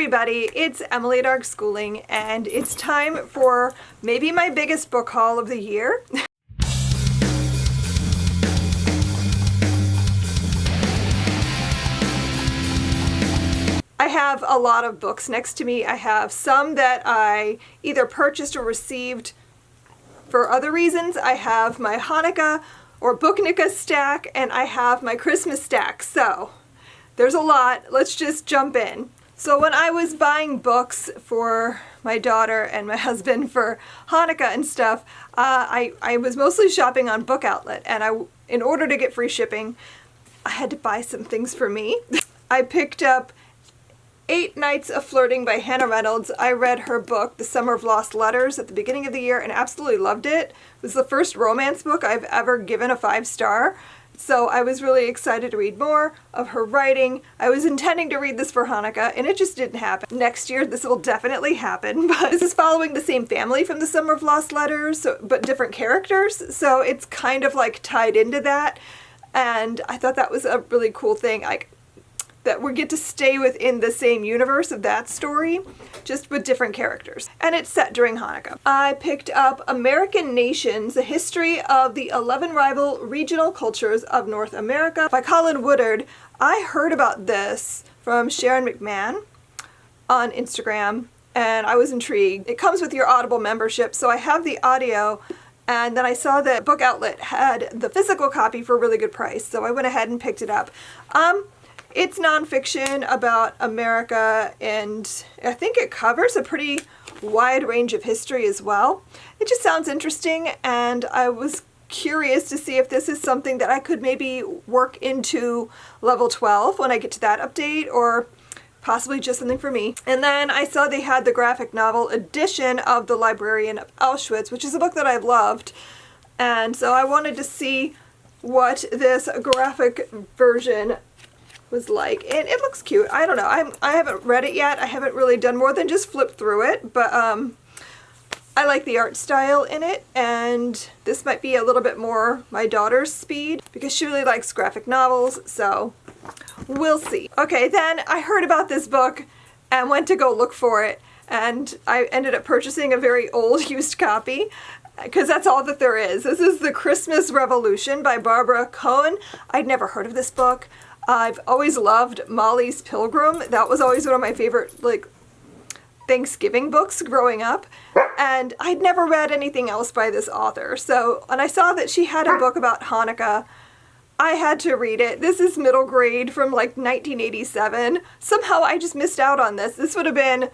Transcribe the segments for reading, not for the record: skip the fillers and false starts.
everybody, it's Emily Dark Schooling, and it's time for maybe my biggest book haul of the year. I have a lot of books next to me. I have some that I either purchased or received for other reasons. I have my Hanukkah or Booknica stack, and I have my Christmas stack. So there's a lot. Let's just jump in. So when I was buying books for my daughter and my husband for Hanukkah and stuff, I was mostly shopping on Book Outlet, and in order to get free shipping, I had to buy some things for me. I picked up 8 Nights of Flirting by Hannah Reynolds. I read her book, The Summer of Lost Letters, at the beginning of the year and absolutely loved it. It was the first romance book I've ever given a 5-star. So I was really excited to read more of her writing. I was intending to read this for Hanukkah, and it just didn't happen. Next year, this will definitely happen, but this is following the same family from The Summer of Lost Letters, but different characters, so it's kind of like tied into that, and I thought that was a really cool thing, that we get to stay within the same universe of that story, just with different characters. And it's set during Hanukkah. I picked up American Nations, A History of the 11 Rival Regional Cultures of North America by Colin Woodard. I heard about this from Sharon McMahon on Instagram, and I was intrigued. It comes with your Audible membership, so I have the audio, and then I saw that Book Outlet had the physical copy for a really good price, so I went ahead and picked it up. It's nonfiction about America, and I think it covers a pretty wide range of history as well. It just sounds interesting, and I was curious to see if this is something that I could maybe work into level 12 when I get to that update, or possibly just something for me. And then I saw they had the graphic novel edition of The Librarian of Auschwitz, which is a book that I've loved, and so I wanted to see what this graphic version was like, and it looks cute. I don't know, I haven't read it yet. I haven't really done more than just flip through it, but I like the art style in it, and this might be a little bit more my daughter's speed because she really likes graphic novels, so we'll see. Okay, then I heard about this book and went to go look for it, and I ended up purchasing a very old used copy because that's all that there is. This is The Christmas Revolution by Barbara Cohen. I'd never heard of this book. I've always loved Molly's Pilgrim. That was always one of my favorite, Thanksgiving books growing up. And I'd never read anything else by this author. So, and I saw that she had a book about Hanukkah. I had to read it. This is middle grade from 1987. Somehow I just missed out on this. This would have been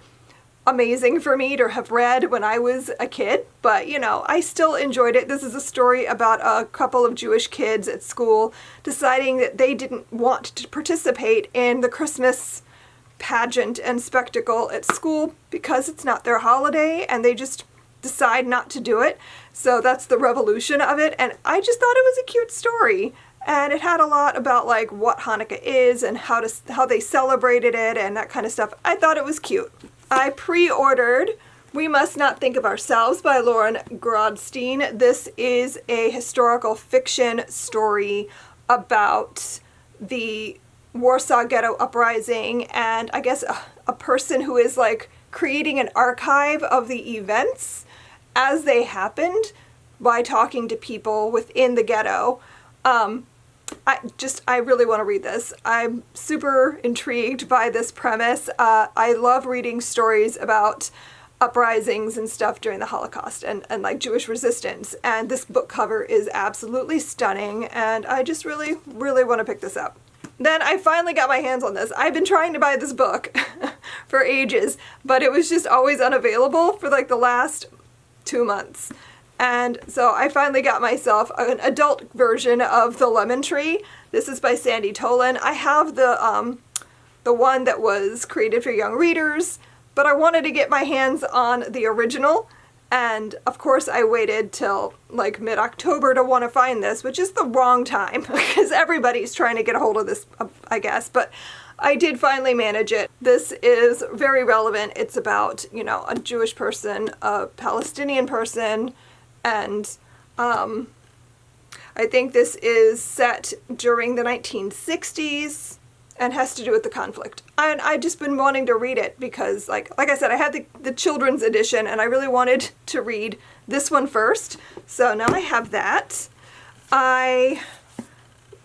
amazing for me to have read when I was a kid, but I still enjoyed it. This is a story about a couple of Jewish kids at school deciding that they didn't want to participate in the Christmas pageant and spectacle at school because it's not their holiday, and they just decide not to do it. So that's the revolution of it, and I just thought it was a cute story. And it had a lot about what Hanukkah is and how they celebrated it and that kind of stuff. I thought it was cute. I pre-ordered We Must Not Think of Ourselves by Lauren Grodstein. This is a historical fiction story about the Warsaw Ghetto Uprising, and I guess a person who is creating an archive of the events as they happened by talking to people within the ghetto. I really want to read this. I'm super intrigued by this premise. I love reading stories about uprisings and stuff during the Holocaust and Jewish resistance. And this book cover is absolutely stunning, and I just really, really want to pick this up. Then I finally got my hands on this. I've been trying to buy this book for ages, but it was just always unavailable for the last 2 months. And so I finally got myself an adult version of The Lemon Tree. This is by Sandy Tolan. I have the one that was created for young readers, but I wanted to get my hands on the original. And of course I waited till mid-October to want to find this, which is the wrong time because everybody's trying to get a hold of this, I guess. But I did finally manage it. This is very relevant. It's about, a Jewish person, a Palestinian person, and I think this is set during the 1960s, and has to do with the conflict. And I've just been wanting to read it because, like I said, I had the children's edition, and I really wanted to read this one first. So now I have that. I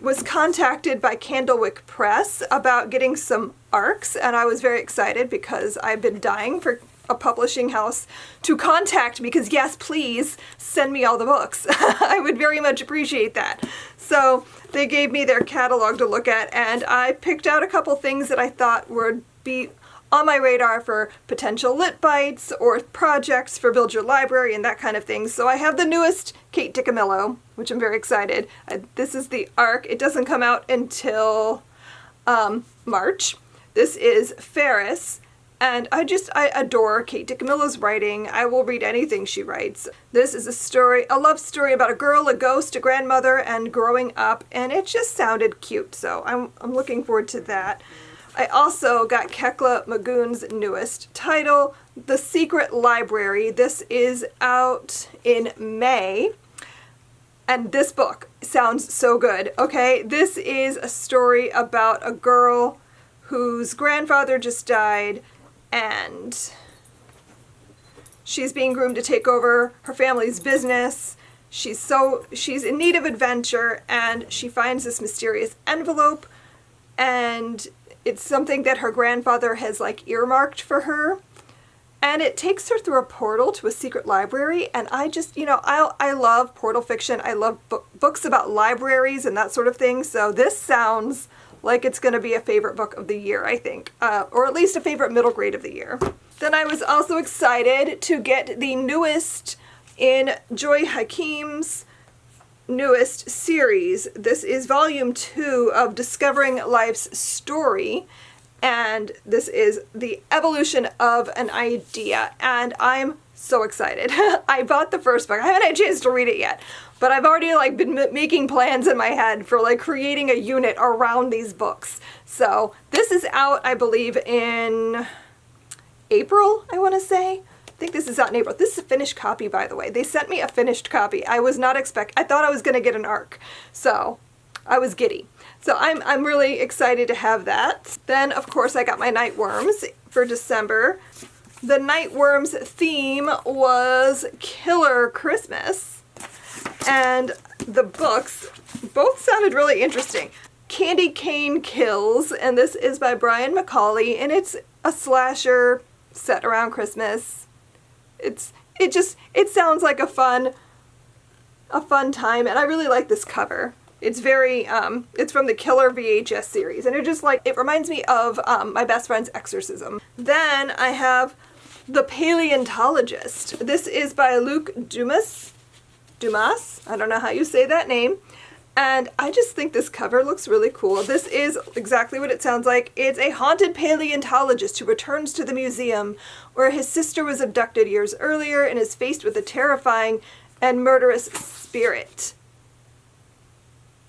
was contacted by Candlewick Press about getting some ARCs, and I was very excited because I've been dying for a publishing house to contact me because, yes, please send me all the books. I would very much appreciate that. So they gave me their catalog to look at, and I picked out a couple things that I thought would be on my radar for potential lit bites or projects for Build Your Library and that kind of thing. So I have the newest Kate Dicamillo, which I'm very excited. This is the ARC. It doesn't come out until March. This is Ferris. And I adore Kate Dicamillo's writing. I will read anything she writes. This is a love story about a girl, a ghost, a grandmother, and growing up, and it just sounded cute, so I'm looking forward to that. I also got Kekla Magoon's newest title, The Secret Library. This is out in May, and this book sounds so good, okay? This is a story about a girl whose grandfather just died, and she's being groomed to take over her family's business. She's in need of adventure, and she finds this mysterious envelope, and it's something that her grandfather has like earmarked for her. And it takes her through a portal to a secret library, and I just, I love portal fiction. I love books about libraries and that sort of thing, so this sounds like it's going to be a favorite book of the year, I think, or at least a favorite middle grade of the year. Then I was also excited to get the newest in Joy Hakim's newest series. This is volume 2 of Discovering Life's Story, and this is the evolution of an idea, and I'm so excited. I bought the first book. I haven't had a chance to read it yet, but I've already been making plans in my head for creating a unit around these books. So this is out, I believe, in April, I want to say. I think this is out in April. This is a finished copy, by the way. They sent me a finished copy. I thought I was going to get an ARC, so I was giddy. So I'm really excited to have that. Then, of course, I got my Nightworms for December. The Nightworms theme was Killer Christmas, and the books both sounded really interesting. Candy Cane Kills, and this is by Brian McCauley, and it's a slasher set around Christmas. It sounds like a fun time, and I really like this cover. It's very, it's from the Killer VHS series, and it reminds me of my best friend's exorcism. Then I have The Paleontologist. This is by Luc Dumas. I don't know how you say that name. And I just think this cover looks really cool. This is exactly what it sounds like. It's a haunted paleontologist who returns to the museum where his sister was abducted years earlier and is faced with a terrifying and murderous spirit.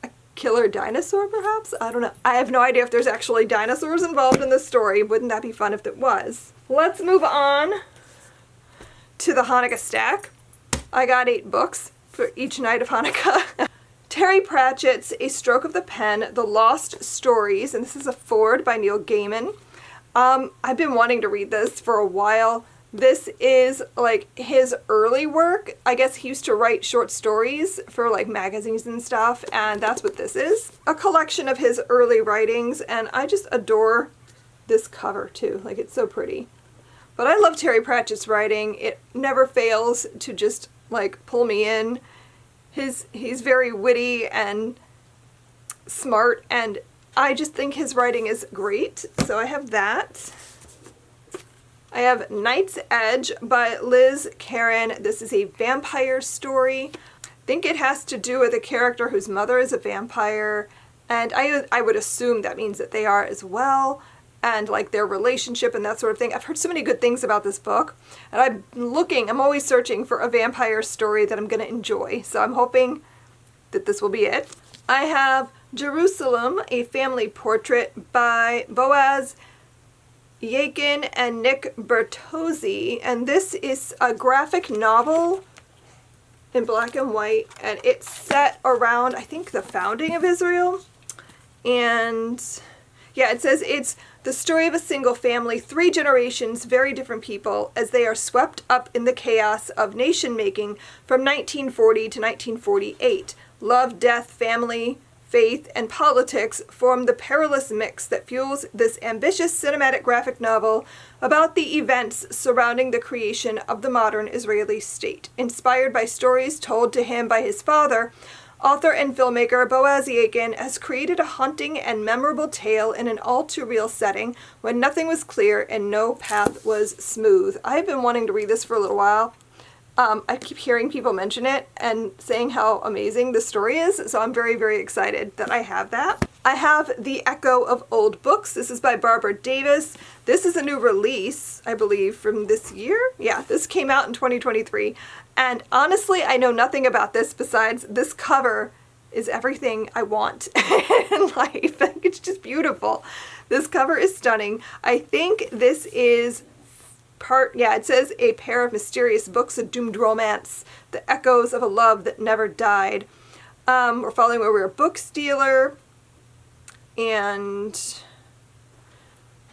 A killer dinosaur, perhaps? I don't know. I have no idea if there's actually dinosaurs involved in this story. Wouldn't that be fun if it was? Let's move on to the Hanukkah stack. I got 8 books for each night of Hanukkah. Terry Pratchett's A Stroke of the Pen, The Lost Stories, and this is a foreword by Neil Gaiman. I've been wanting to read this for a while. This is his early work. I guess he used to write short stories for magazines and stuff, and that's what this is. A collection of his early writings, and I just adore this cover too. It's so pretty. But I love Terry Pratchett's writing. It never fails to just pull me in. He's very witty and smart, and I just think his writing is great. So I have that. I have Night's Edge by Liz Karen. This is a vampire story. I think it has to do with a character whose mother is a vampire, and I would assume that means that they are as well, and their relationship and that sort of thing. I've heard so many good things about this book, and I'm always searching for a vampire story that I'm going to enjoy, so I'm hoping that this will be it. I have Jerusalem, a family portrait by Boaz Yakin and Nick Bertozzi, and this is a graphic novel in black and white, and it's set around, I think, the founding of Israel, and Yeah, it says it's the story of a single family, 3 generations, very different people, as they are swept up in the chaos of nation-making from 1940 to 1948. Love, death, family, faith, and politics form the perilous mix that fuels this ambitious cinematic graphic novel about the events surrounding the creation of the modern Israeli state. Inspired by stories told to him by his father, author and filmmaker Boaz Yakin has created a haunting and memorable tale in an all-too-real setting when nothing was clear and no path was smooth. I've been wanting to read this for a little while. I keep hearing people mention it and saying how amazing the story is, so I'm very, very excited that I have that. I have The Echo of Old Books. This is by Barbara Davis. This is a new release, I believe, from this year. Yeah, this came out in 2023. And honestly, I know nothing about this besides this cover is everything I want in life. It's just beautiful. This cover is stunning. I think this is it says a pair of mysterious books, a doomed romance, the echoes of a love that never died. We're following where we're a book dealer, and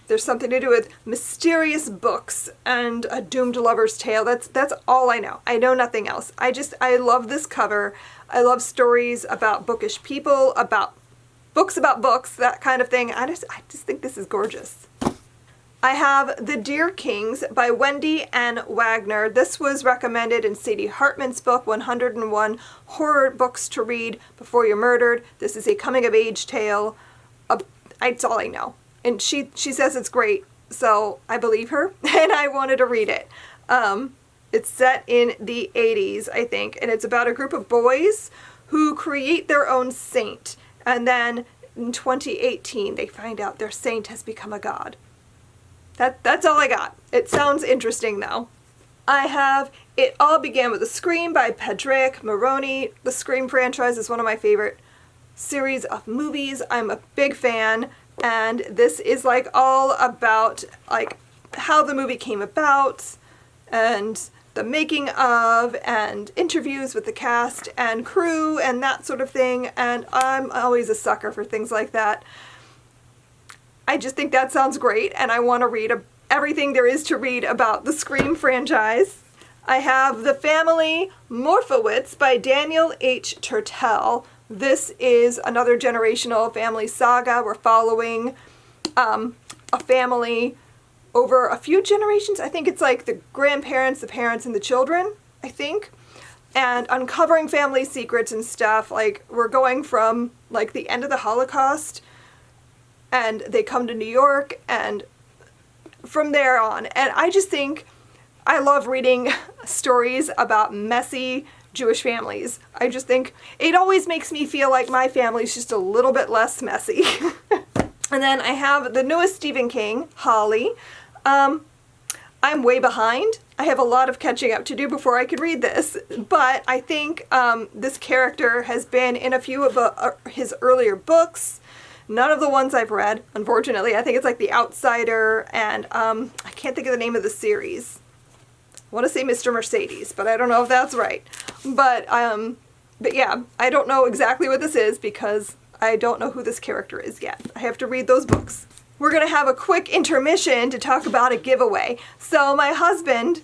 there's something to do with mysterious books and a doomed lover's tale. That's all I know. I know nothing else. I love this cover. I love stories about bookish people, about books, that kind of thing. I just think this is gorgeous. I have The Deer Kings by Wendy Ann Wagner. This was recommended in Sadie Hartman's book, 101 Horror Books to Read Before You're Murdered. This is a coming-of-age tale. That's all I know. And she says it's great, so I believe her, and I wanted to read it. It's set in the 80s, I think, and it's about a group of boys who create their own saint. And then in 2018, they find out their saint has become a god. That's all I got. It sounds interesting, though. I have It All Began with a Scream by Padraig Maroney. The Scream franchise is one of my favorite series of movies. I'm a big fan, and this is like all about like how the movie came about and the making of and interviews with the cast and crew and that sort of thing, and I'm always a sucker for things like that. I just think that sounds great, and I want to read everything there is to read about the Scream franchise. I have The Family Morowitz by Daniel H. Turtell. This is another generational family saga. We're following a family over a few generations. I think it's like the grandparents, the parents, and the children, I think. And uncovering family secrets and stuff. Like, we're going from like the end of the Holocaust, and they come to New York, and from there on. And I just think I love reading stories about messy Jewish families. I just think it always makes me feel like my family's just a little bit less messy. And then I have the newest Stephen King, Holly. I'm way behind. I have a lot of catching up to do before I could read this, but I think this character has been in a few of his earlier books. None of the ones I've read, unfortunately. I think it's like The Outsider, and I can't think of the name of the series. I want to say Mr. Mercedes, but I don't know if that's right. But yeah, I don't know exactly what this is because I don't know who this character is yet. I have to read those books. We're going to have a quick intermission to talk about a giveaway. So my husband,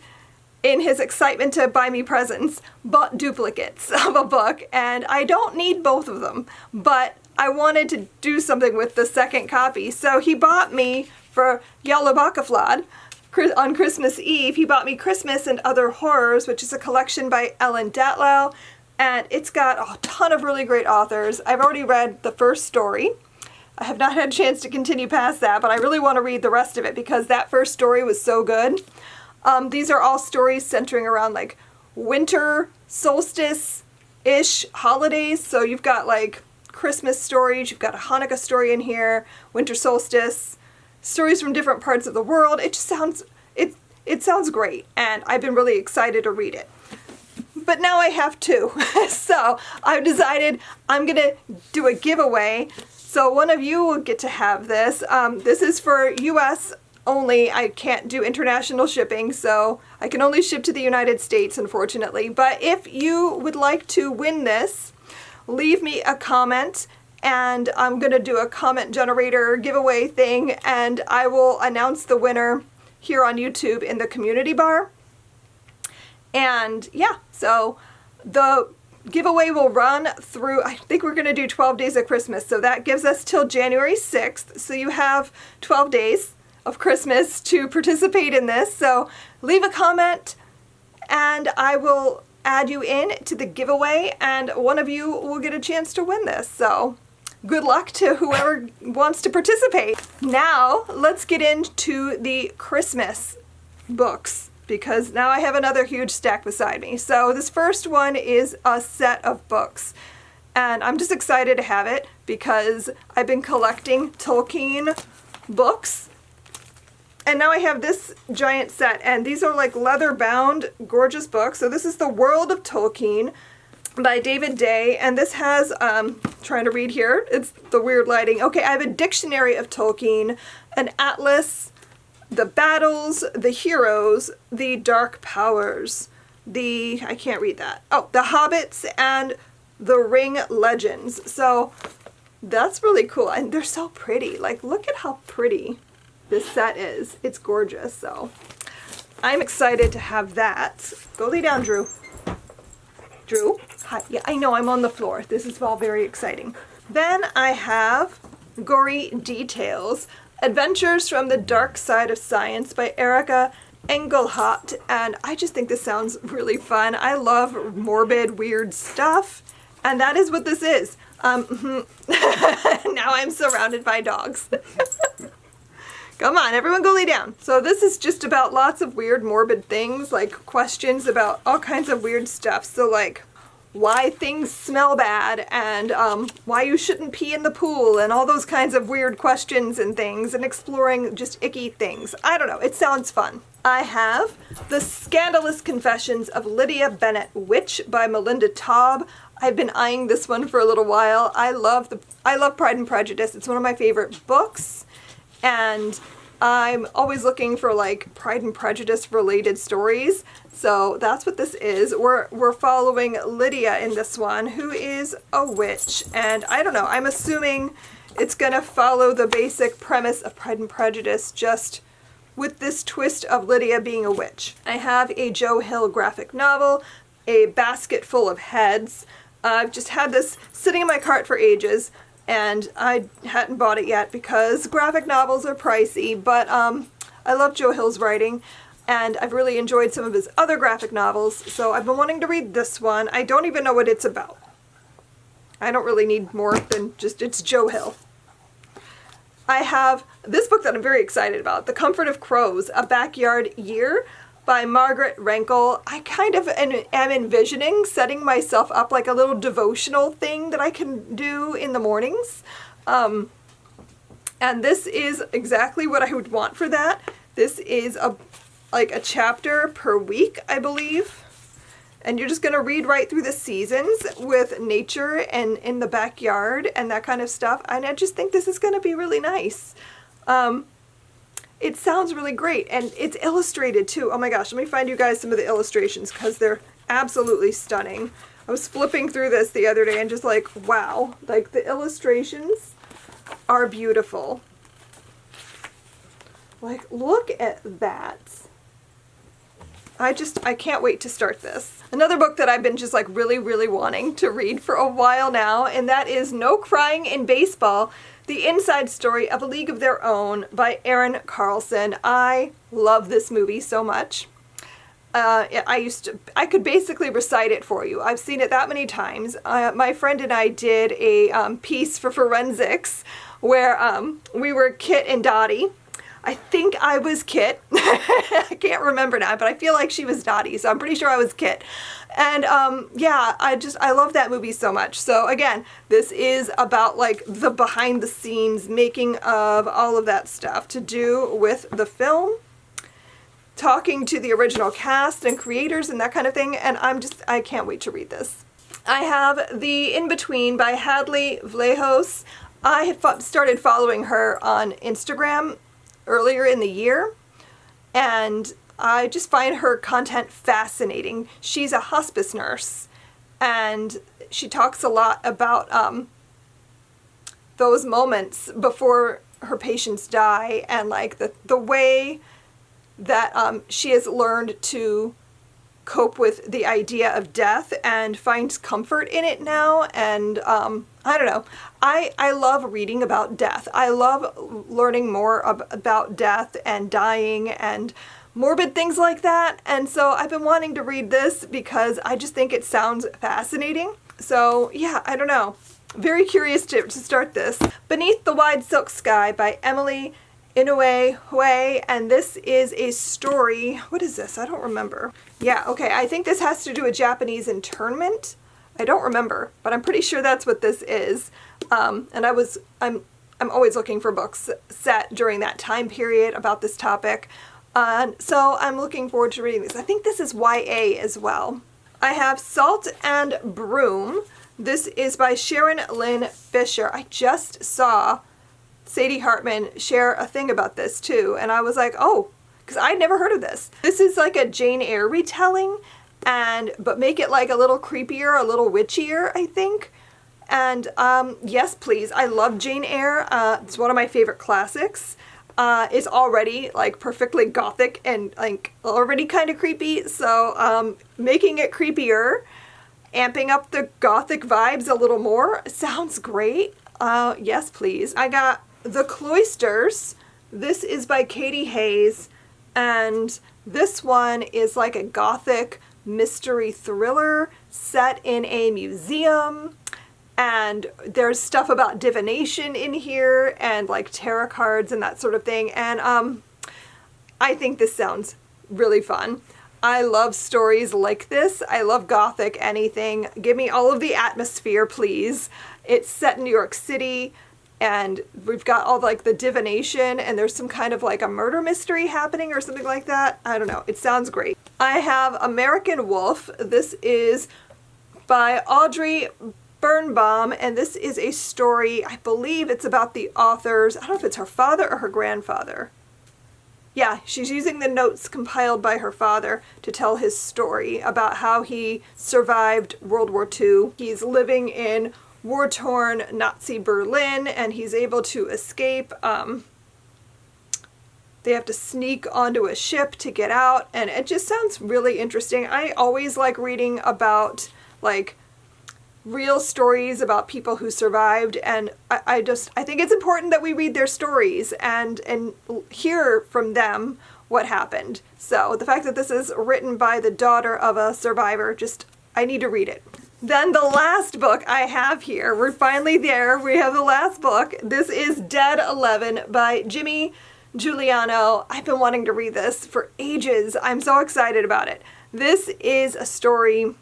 in his excitement to buy me presents, bought duplicates of a book, and I don't need both of them, but I wanted to do something with the second copy. So he bought me, for Jólabókaflóð, on Christmas Eve, he bought me Christmas and Other Horrors, which is a collection by Ellen Datlow, and it's got a ton of really great authors. I've already read the first story. I have not had a chance to continue past that, but I really want to read the rest of it because that first story was so good. These are all stories centering around like winter solstice-ish holidays. So you've got like Christmas stories, you've got a Hanukkah story in here, winter solstice, stories from different parts of the world. It just sounds, it sounds great, and I've been really excited to read it. But now I have two. So I've decided I'm going to do a giveaway. So one of you will get to have this. This is for US only. I can't do international shipping, so I can only ship to the United States, unfortunately. But if you would like to win this, leave me a comment and I'm going to do a comment generator giveaway thing, and I will announce the winner here on YouTube in the community bar. And yeah, so the giveaway will run through, I think we're going to do 12 days of Christmas, so that gives us till January 6th, so you have 12 days of Christmas to participate in this. So leave a comment and I will add you in to the giveaway, and one of you will get a chance to win this. So good luck to whoever wants to participate. Now let's get into the Christmas books, because now I have another huge stack beside me. So this first one is a set of books, and I'm just excited to have it because I've been collecting Tolkien books. And now I have this giant set, and these are like leather-bound, gorgeous books. So this is the World of Tolkien by David Day, and this has, trying to read here, it's the weird lighting. Okay, I have a dictionary of Tolkien, an atlas, the battles, the heroes, the dark powers, I can't read that. Oh, the hobbits, and the ring legends. So that's really cool, and they're so pretty. Like, look at how pretty this set is. It's gorgeous, so I'm excited to have that. Go lay down, Drew. Drew? Hi. Yeah, I know, I'm on the floor. This is all very exciting. Then I have Gory Details, Adventures from the Dark Side of Science by Erica Engelhardt, and I just think this sounds really fun. I love morbid, weird stuff, and that is what this is. Now I'm surrounded by dogs. Come on, everyone go lay down. So this is just about lots of weird, morbid things, like questions about all kinds of weird stuff. So like why things smell bad, and why you shouldn't pee in the pool, and all those kinds of weird questions and things, and exploring just icky things. I don't know, it sounds fun. I have The Scandalous Confessions of Lydia Bennett Witch by Melinda Taub. I've been eyeing this one for a little while. I love Pride and Prejudice. It's one of my favorite books. And I'm always looking for like Pride and Prejudice related stories. So that's what this is. We're following Lydia in this one, who is a witch. And I don't know, I'm assuming it's gonna follow the basic premise of Pride and Prejudice, just with this twist of Lydia being a witch. I have a Joe Hill graphic novel, A Basket Full of Heads. I've just had this sitting in my cart for ages, and I hadn't bought it yet because graphic novels are pricey, but I love Joe Hill's writing, and I've really enjoyed some of his other graphic novels, so I've been wanting to read this one. I don't even know what it's about. I don't really need more than just, it's Joe Hill. I have this book that I'm very excited about, The Comfort of Crows, A Backyard Year by Margaret Rankle. I kind of am envisioning setting myself up like a little devotional thing that I can do in the mornings. And this is exactly what I would want for that. This is like a chapter per week, I believe. And you're just going to read right through the seasons with nature and in the backyard and that kind of stuff. And I just think this is going to be really nice. It sounds really great, and it's illustrated too. Oh my gosh, let me find you guys some of the illustrations because they're absolutely stunning. I was flipping through this the other day and just like, wow, like the illustrations are beautiful. Like, look at that. I can't wait to start this. Another book that I've been just like really wanting to read for a while now, and that is No Crying in Baseball, The Inside Story of A League of Their Own by Erin Carlson. I love this movie so much. I could basically recite it for you. I've seen it that many times. My friend and I did a piece for forensics where we were Kit and Dottie. I think I was Kit. I can't remember now, but I feel like she was Dottie, so I'm pretty sure I was Kit. And yeah, I love that movie so much. So again, this is about like the behind the scenes making of all of that stuff to do with the film, talking to the original cast and creators and that kind of thing. And I can't wait to read this. I have The In-Between by Hadley Vlahos. I have started following her on Instagram earlier in the year, and I just find her content fascinating. She's a hospice nurse, and she talks a lot about those moments before her patients die, and like the way that she has learned to cope with the idea of death and finds comfort in it now. And I don't know, I love reading about death. I love learning more about death and dying and morbid things like that. And so I've been wanting to read this because I just think it sounds fascinating. So yeah, I don't know. Very curious to start this. Beneath the Wide Silk Sky by Emily Inoue Hui, and this is a story. What is this? I don't remember. Yeah, okay, I think this has to do with Japanese internment. I don't remember, but I'm pretty sure that's what this is. And I'm always looking for books set during that time period about this topic. So I'm looking forward to reading this. I think this is YA as well. I have Salt and Broom. This is by Sharon Lynn Fisher. I just saw Sadie Hartman share a thing about this too, and I was like, oh, because I'd never heard of this. This is like a Jane Eyre retelling, but make it like a little creepier, a little witchier, I think. And yes, please, I love Jane Eyre. It's one of my favorite classics. It's already like perfectly gothic and like already kind of creepy, so making it creepier, amping up the gothic vibes a little more, sounds great. Yes, please. I got The Cloisters. This is by Katie Hayes, and this one is like a gothic mystery thriller set in a museum, and there's stuff about divination in here and like tarot cards and that sort of thing, and I think this sounds really fun. I love stories like this. I love gothic anything. Give me all of the atmosphere, please. It's set in New York City, and we've got all like the divination, and there's some kind of like a murder mystery happening or something like that. I don't know. It sounds great. I have American Wolf. This is by Audrey Birnbaum, and this is a story, I believe it's about the author's, I don't know if it's her father or her grandfather. Yeah, she's using the notes compiled by her father to tell his story about how he survived World War II. He's living in war-torn Nazi Berlin, and he's able to escape. They have to sneak onto a ship to get out, and it just sounds really interesting. I always like reading about like real stories about people who survived, and I think it's important that we read their stories and hear from them what happened. So the fact that this is written by the daughter of a survivor, I need to read it. Then the last book I have here, we're finally there, we have the last book. This is Dead 11 by Jimmy Giuliano. I've been wanting to read this for ages. I'm so excited about it. This is a story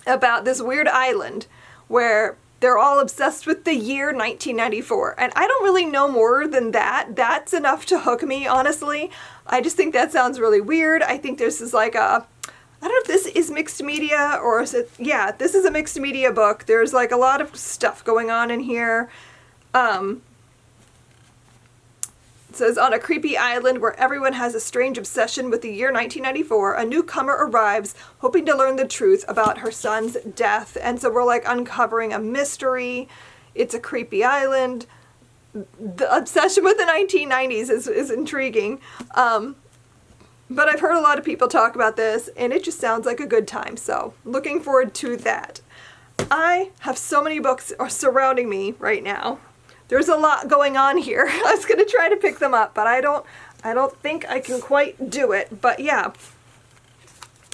about this weird island where they're all obsessed with the year 1994. And I don't really know more than that. That's enough to hook me, honestly. I just think that sounds really weird. I think this is like I don't know if this is mixed media or is it, yeah, this is a mixed media book. There's like a lot of stuff going on in here. It says, on a creepy island where everyone has a strange obsession with the year 1994, a newcomer arrives hoping to learn the truth about her son's death. And so we're like uncovering a mystery. It's a creepy island. The obsession with the 1990s is intriguing. But I've heard a lot of people talk about this, and it just sounds like a good time. So looking forward to that. I have so many books surrounding me right now. There's a lot going on here. I was going to try to pick them up, but I don't think I can quite do it. But yeah,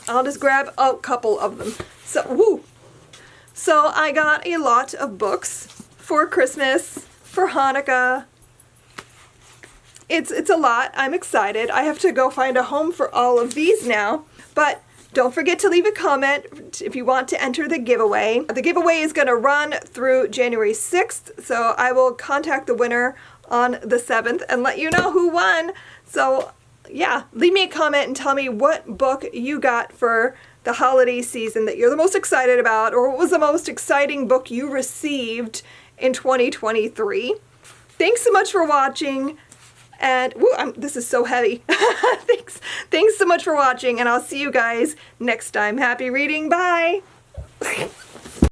I'll just grab a couple of them. So I got a lot of books for Christmas, for Hanukkah. It's a lot. I'm excited. I have to go find a home for all of these now. But don't forget to leave a comment if you want to enter the giveaway. The giveaway is going to run through January 6th, so I will contact the winner on the 7th and let you know who won. So yeah, leave me a comment and tell me what book you got for the holiday season that you're the most excited about, or what was the most exciting book you received in 2023. Thanks so much for watching. And this is so heavy. Thanks so much for watching, and I'll see you guys next time. Happy reading. Bye.